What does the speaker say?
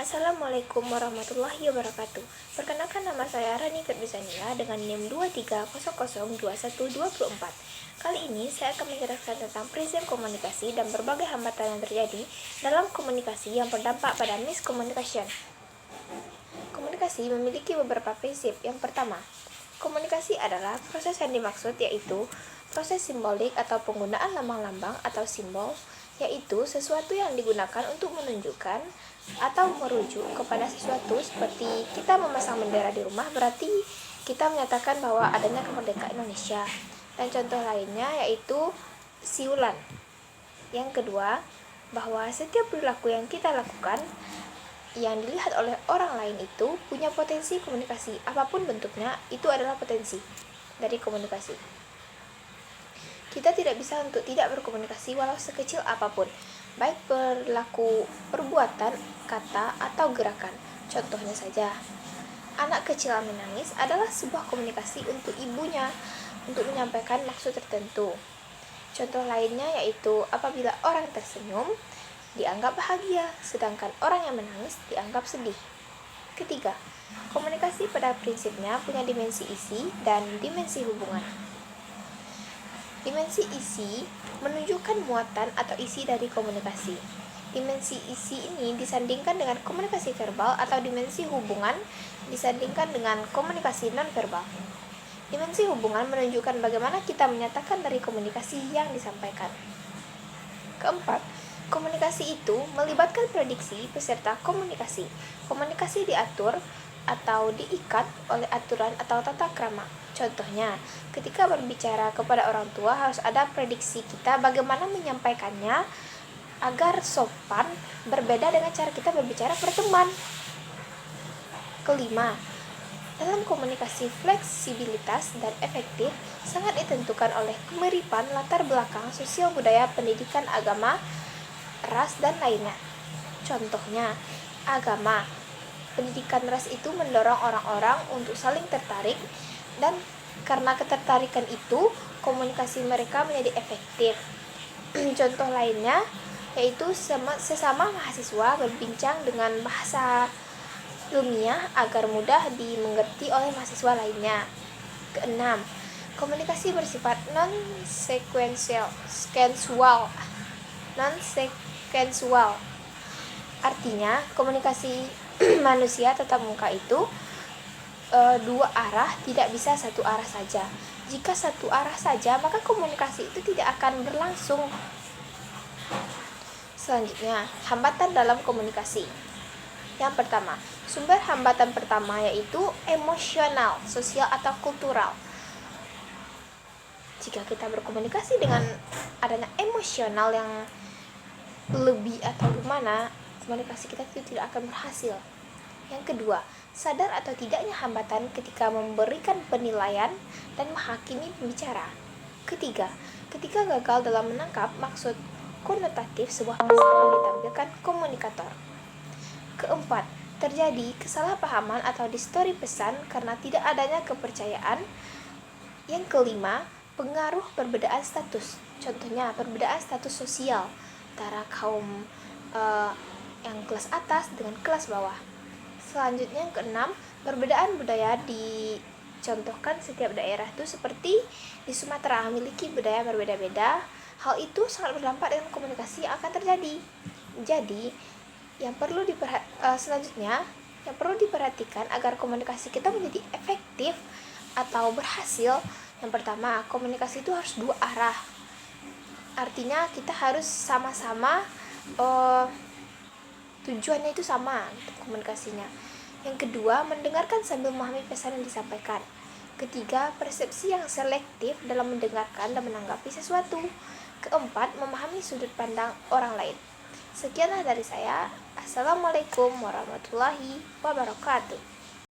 Assalamualaikum warahmatullahi wabarakatuh. Perkenalkan, nama saya Rani Ferbizania dengan NIM 23002124. Kali ini saya akan menjelaskan tentang prinsip komunikasi dan berbagai hambatan yang terjadi dalam komunikasi yang berdampak pada miscommunication. Komunikasi memiliki beberapa prinsip. Yang pertama, komunikasi adalah proses yang dimaksud, yaitu proses simbolik atau penggunaan lambang-lambang atau simbol, yaitu sesuatu yang digunakan untuk menunjukkan atau merujuk kepada sesuatu. Seperti kita memasang bendera di rumah, berarti kita menyatakan bahwa adanya kemerdekaan Indonesia. Dan contoh lainnya yaitu siulan. Yang kedua, bahwa setiap perilaku yang kita lakukan yang dilihat oleh orang lain itu punya potensi komunikasi. Apapun bentuknya, itu adalah potensi dari komunikasi. Kita tidak bisa untuk tidak berkomunikasi walau sekecil apapun, baik perilaku, perbuatan, kata, atau gerakan. Contohnya saja, anak kecil yang menangis adalah sebuah komunikasi untuk ibunya untuk menyampaikan maksud tertentu. Contoh lainnya yaitu apabila orang tersenyum dianggap bahagia, sedangkan orang yang menangis dianggap sedih. Ketiga, komunikasi pada prinsipnya punya dimensi isi dan dimensi hubungan. Dimensi isi menunjukkan muatan atau isi dari komunikasi. Dimensi isi ini disandingkan dengan komunikasi verbal, atau dimensi hubungan disandingkan dengan komunikasi non-verbal. Dimensi hubungan menunjukkan bagaimana kita menyatakan dari komunikasi yang disampaikan. Keempat, komunikasi itu melibatkan prediksi peserta komunikasi. Komunikasi diatur atau diikat oleh aturan atau tata krama. Contohnya, ketika berbicara kepada orang tua harus ada prediksi kita bagaimana menyampaikannya agar sopan, berbeda dengan cara kita berbicara kepada teman. Kelima, dalam komunikasi fleksibilitas dan efektif sangat ditentukan oleh kemiripan latar belakang sosial, budaya, pendidikan, agama, ras, dan lainnya. Contohnya, agama, pendidikan ras itu mendorong orang-orang untuk saling tertarik, dan karena ketertarikan itu komunikasi mereka menjadi efektif. Contoh lainnya yaitu sesama mahasiswa berbincang dengan bahasa ilmiah agar mudah dimengerti oleh mahasiswa lainnya. Keenam, komunikasi bersifat non-sequential. Artinya, komunikasi manusia tatap muka itu dua arah, tidak bisa satu arah saja. Jika satu arah saja, maka komunikasi itu tidak akan berlangsung. Selanjutnya, hambatan dalam komunikasi. Yang pertama, sumber hambatan pertama yaitu emosional, sosial, atau kultural. Jika kita berkomunikasi dengan adanya emosional yang lebih atau gimana, komunikasi kita itu tidak akan berhasil. Yang kedua, sadar atau tidaknya hambatan ketika memberikan penilaian dan menghakimi pembicara. Ketiga, ketika gagal dalam menangkap maksud konotatif sebuah pesan yang ditampilkan komunikator. Keempat, terjadi kesalahpahaman atau distori pesan karena tidak adanya kepercayaan. Yang kelima, pengaruh perbedaan status. Contohnya, perbedaan status sosial antara kaum yang kelas atas dengan kelas bawah. Selanjutnya yang keenam, perbedaan budaya dicontohkan setiap daerah itu seperti di Sumatera memiliki budaya berbeda-beda. Hal itu sangat berdampak dengan komunikasi yang akan terjadi. Jadi, selanjutnya yang perlu diperhatikan agar komunikasi kita menjadi efektif atau berhasil. Yang pertama, komunikasi itu harus dua arah. Artinya kita harus sama-sama tujuannya itu sama untuk komunikasinya. Yang kedua, mendengarkan sambil memahami pesan yang disampaikan. Ketiga, persepsi yang selektif dalam mendengarkan dan menanggapi sesuatu. Keempat, memahami sudut pandang orang lain. Sekianlah dari saya. Assalamualaikum warahmatullahi wabarakatuh.